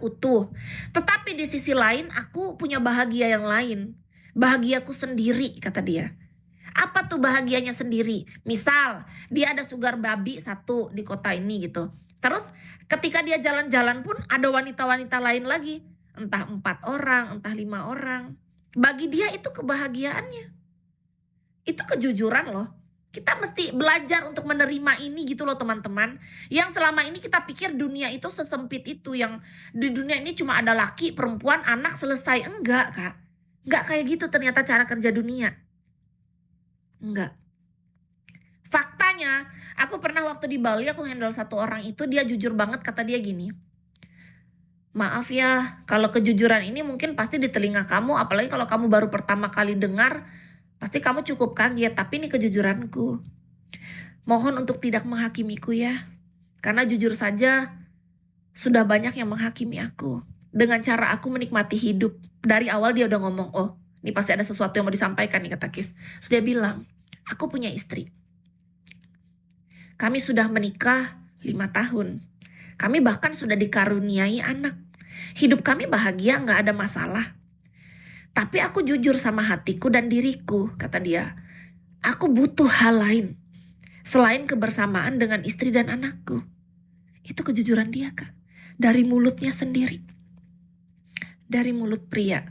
utuh. Tetapi di sisi lain aku punya bahagia yang lain. Bahagiaku sendiri, kata dia. Apa tuh bahagianya sendiri? Misal dia ada sugar baby satu di kota ini gitu. Terus ketika dia jalan-jalan pun ada wanita-wanita lain lagi. Entah 4 orang, entah 5 orang. Bagi dia itu kebahagiaannya. Itu kejujuran loh. Kita mesti belajar untuk menerima ini gitu loh teman-teman. Yang selama ini kita pikir dunia itu sesempit itu. Yang di dunia ini cuma ada laki, perempuan, anak, selesai. Enggak, Kak. Enggak kayak gitu ternyata cara kerja dunia. Enggak. Faktanya, aku pernah waktu di Bali aku handle satu orang itu, dia jujur banget, kata dia gini. Maaf ya, kalau kejujuran ini mungkin pasti di telinga kamu, apalagi kalau kamu baru pertama kali dengar, pasti kamu cukup kaget, tapi ini kejujuranku. Mohon untuk tidak menghakimiku ya, karena jujur saja sudah banyak yang menghakimi aku. Dengan cara aku menikmati hidup. Dari awal dia udah ngomong, oh ini pasti ada sesuatu yang mau disampaikan nih, kata Kis. Terus dia bilang, aku punya istri. Kami sudah menikah 5 tahun. Kami bahkan sudah dikaruniai anak. Hidup kami bahagia, gak ada masalah. Tapi aku jujur sama hatiku dan diriku, kata dia. Aku butuh hal lain selain kebersamaan dengan istri dan anakku. Itu kejujuran dia, Kak. Dari mulutnya sendiri. Dari mulut pria.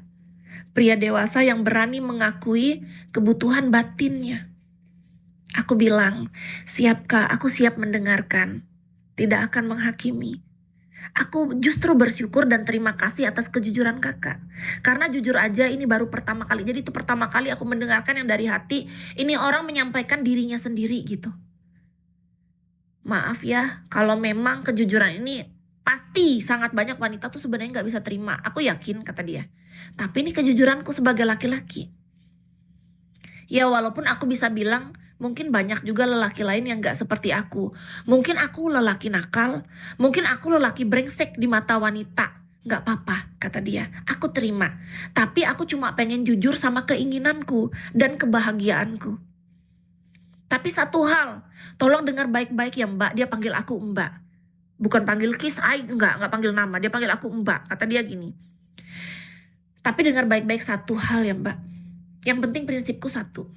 Pria dewasa yang berani mengakui kebutuhan batinnya. Aku bilang, siap Kak, aku siap mendengarkan. Tidak akan menghakimi. Aku justru bersyukur dan terima kasih atas kejujuran kakak. Karena jujur aja ini baru pertama kali. Jadi itu pertama kali aku mendengarkan yang dari hati. Ini orang menyampaikan dirinya sendiri gitu. Maaf ya, kalau memang kejujuran ini pasti sangat banyak wanita tuh sebenarnya gak bisa terima. Aku yakin, kata dia. Tapi ini kejujuranku sebagai laki-laki. Ya walaupun aku bisa bilang mungkin banyak juga lelaki lain yang gak seperti aku. Mungkin aku lelaki nakal. Mungkin aku lelaki brengsek di mata wanita. Gak apa-apa, kata dia. Aku terima. Tapi aku cuma pengen jujur sama keinginanku dan kebahagiaanku. Tapi satu hal, tolong dengar baik-baik ya Mbak. Dia panggil aku Mbak. Bukan panggil Kis, enggak panggil nama. Dia panggil aku Mbak. Kata dia gini. Tapi dengar baik-baik satu hal ya Mbak. Yang penting prinsipku satu.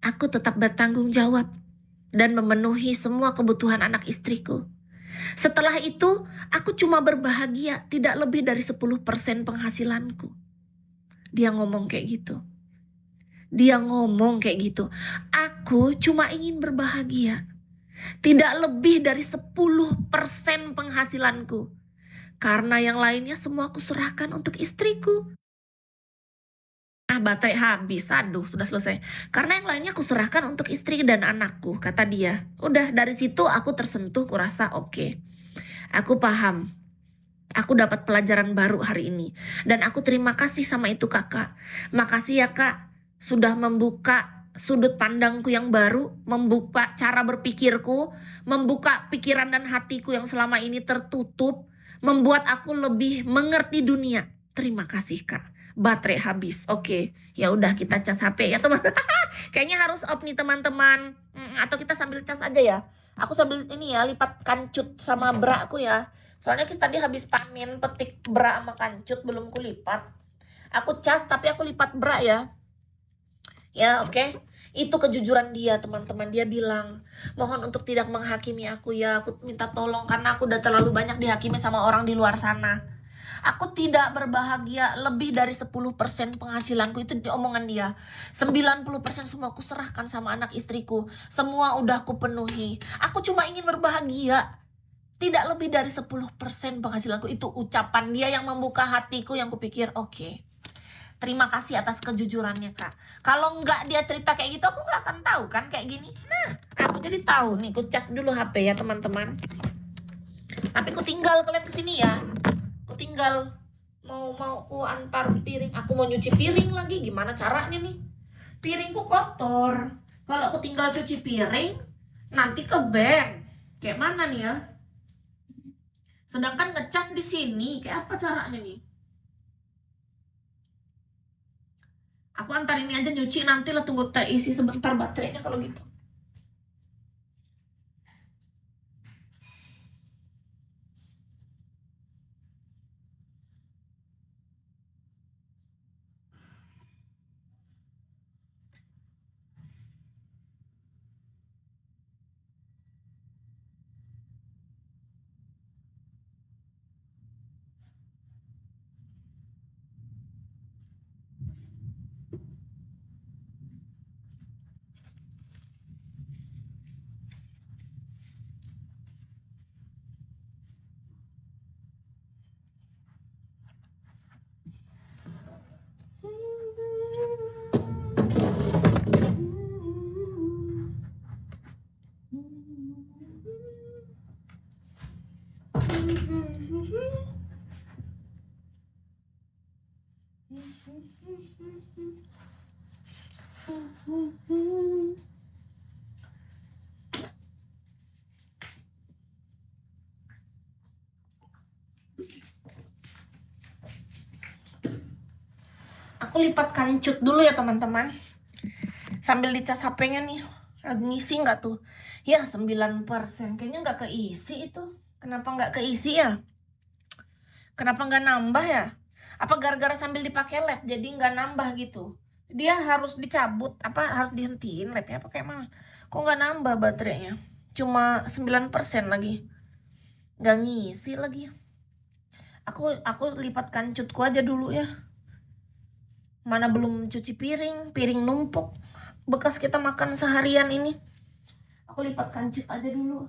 Aku tetap bertanggung jawab dan memenuhi semua kebutuhan anak istriku. Setelah itu, aku cuma berbahagia tidak lebih dari 10% penghasilanku. Dia ngomong kayak gitu. Aku cuma ingin berbahagia. Tidak lebih dari 10% penghasilanku. Karena yang lainnya semua aku serahkan untuk istriku. Baterai habis, aduh sudah selesai. Karena yang lainnya aku serahkan untuk istri dan anakku, kata dia. Udah dari situ aku tersentuh, kurasa oke. Aku paham. Aku dapat pelajaran baru hari ini. Dan aku terima kasih sama itu kakak. Makasih ya kak, sudah membuka sudut pandangku yang baru, membuka cara berpikirku, membuka pikiran dan hatiku yang selama ini tertutup, membuat aku lebih mengerti dunia. Terima kasih kak. Baterai habis. Oke, ya udah kita cas HP ya teman. Kayaknya harus off nih teman-teman. Atau kita sambil cas aja ya. Aku sambil ini ya lipat kancut sama bra aku ya. Soalnya kita tadi habis panen petik bra sama kancut belum kulipat. Aku cas tapi aku lipat bra ya. Ya oke. Itu kejujuran dia teman-teman. Dia bilang, mohon untuk tidak menghakimi aku ya. Aku minta tolong karena aku udah terlalu banyak dihakimi sama orang di luar sana. Aku tidak berbahagia lebih dari 10% penghasilanku. Itu omongan dia. 90% semua aku serahkan sama anak istriku. Semua udah aku penuhi. Aku cuma ingin berbahagia. Tidak lebih dari 10% penghasilanku. Itu ucapan dia yang membuka hatiku, yang kupikir oke. Terima kasih atas kejujurannya kak. Kalau enggak dia cerita kayak gitu, aku nggak akan tahu kan kayak gini. Nah, aku jadi tahu nih. Aku cas dulu HP ya teman-teman. Tapi aku tinggal kalian kesini ya. Aku tinggal mau aku antar piring. Aku mau nyuci piring lagi. Gimana caranya nih? Piringku kotor. Kalau aku tinggal cuci piring, nanti ke ban. Kayak mana nih ya? Sedangkan ngecas di sini, kayak apa caranya nih? Aku antar ini aja nyuci, nanti lah tunggu terisi sebentar baterainya kalau gitu. Aku lipat kancut dulu ya teman-teman. Sambil dicas HP-nya nih. Lagi ngisi nggak tuh? Ya 9%. Kayaknya nggak keisi itu. Kenapa nggak keisi ya? Kenapa nggak nambah ya? Apa gara-gara sambil dipakai lab jadi nggak nambah gitu? Dia harus dicabut, apa harus dihentiin labnya apa kayak mana? Kok nggak nambah baterainya? Cuma 9% lagi. Nggak ngisi lagi. Aku lipat kancutku aja dulu ya. Mana belum cuci piring numpuk. Bekas kita makan seharian ini. Aku lipat kancut aja dulu.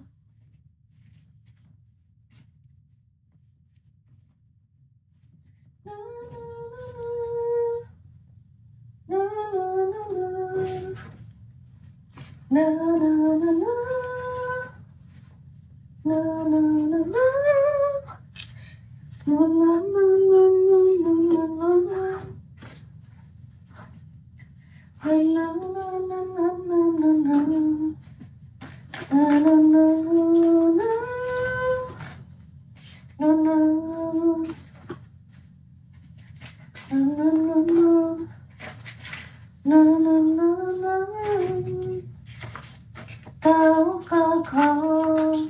Tahukah kau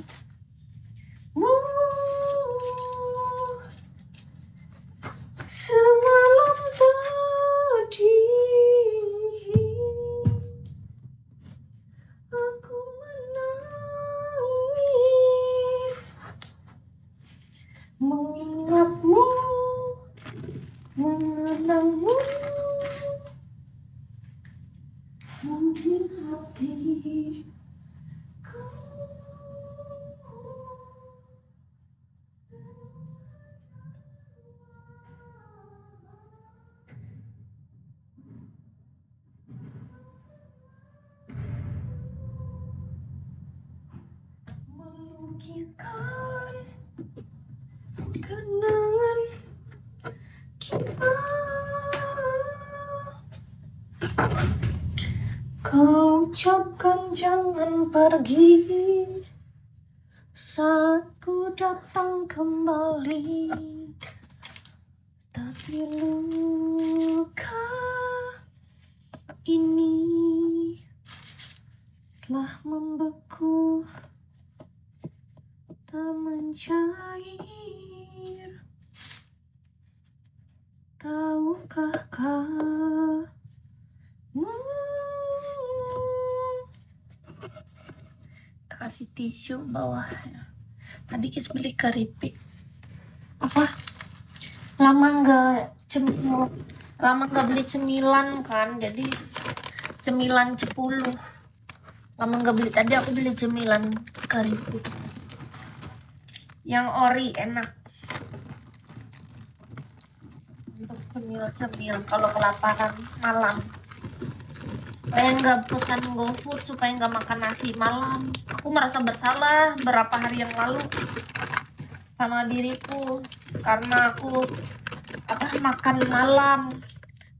semalam tadi aku menangis mengingatmu, mengenangmu, mungkin hati melukiskan kenangan kita. Kau ucapkan jangan pergi saat ku datang kembali, tapi luka ini telah membeku, tak mencair. Tahukah kamu? Kita kasih tisu bawahnya. Tadi Kis beli keripik. Apa? Lama nggak beli cemilan kan, jadi cemilan 10. Lama nggak beli. Tadi aku beli cemilan keripik yang ori, enak untuk cemil kalau kelaparan malam, supaya nggak pesan GoFood, supaya nggak makan nasi malam. Aku merasa bersalah berapa hari yang lalu sama diriku karena aku makan malam.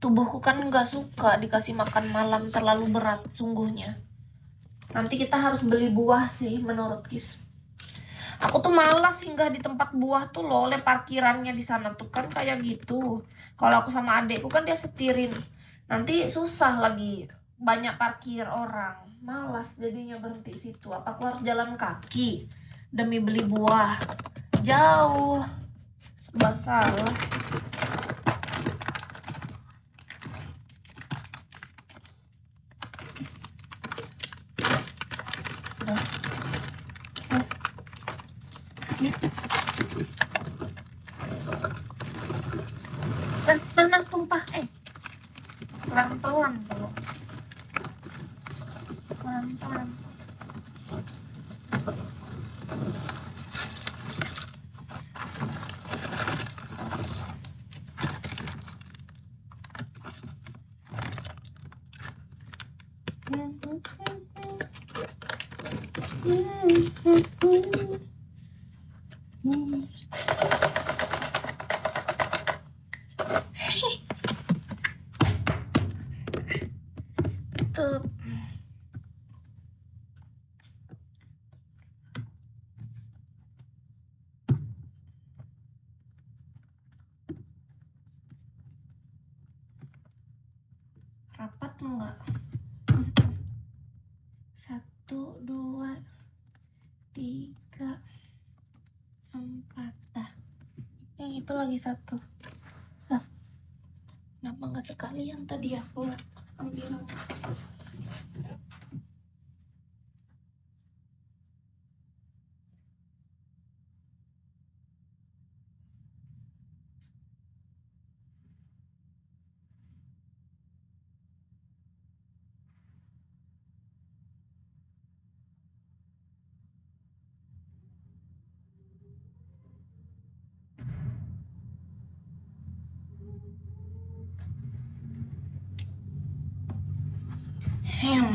Tubuhku kan nggak suka dikasih makan malam, terlalu berat sungguhnya. Nanti kita harus beli buah sih menurut Kis. Aku tuh malas singgah di tempat buah tuh loh, oleh parkirannya di sana tuh kan kayak gitu. Kalau aku sama adekku kan dia setirin, nanti susah lagi, banyak parkir orang, malas jadinya berhenti situ. Apa aku harus jalan kaki demi beli buah? Jauh, serba salah. Mana tumpah? Pelan-pelan dulu. Pelan-pelan. Rapat enggak? 1, 2, 3, 4. Dah. Yang itu lagi 1. Lah. Kenapa nggak sekalian tadi aku ambil? Yang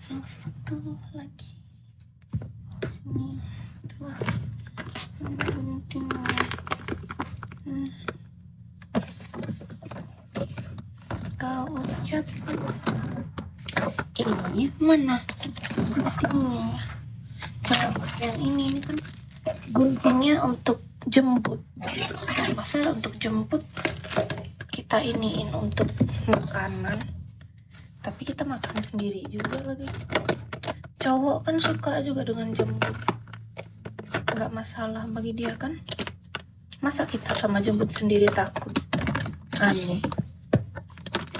1 lagi. Ini 2. Kau ucapkan ini mana guntingnya? Yang ini kan guntingnya untuk jemput. Masa untuk jemput kita iniin untuk makanan, tapi kita makan sendiri juga lagi. Cowok kan suka juga dengan jemput, nggak masalah bagi dia kan. Masa kita sama jemput sendiri takut? Aneh,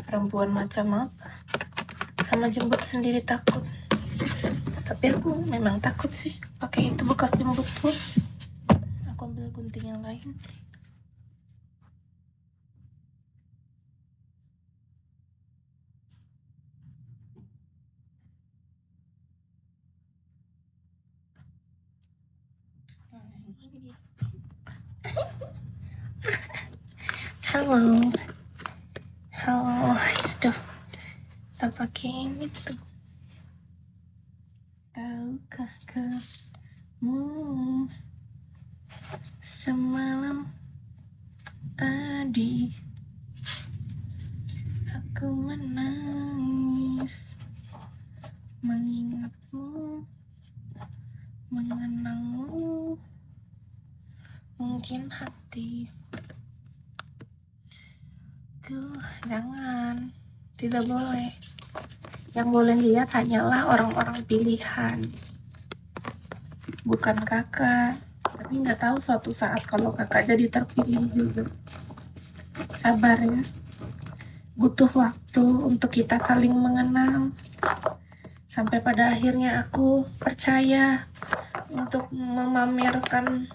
perempuan macam apa sama jemput sendiri takut? Tapi aku memang takut sih pakai itu bekas jemput tuh. Aku ambil gunting yang lain. Halo, aduh, kita pakai ini tuh. Tahukah kamu semalam tadi aku menangis mengingatmu, mengenangmu, mungkin hati. Jangan, tidak boleh. Yang boleh lihat hanyalah orang-orang pilihan, bukan kakak. Tapi nggak tahu suatu saat kalau kakak jadi terpilih juga. Sabar ya, butuh waktu untuk kita saling mengenal, sampai pada akhirnya aku percaya untuk memamerkan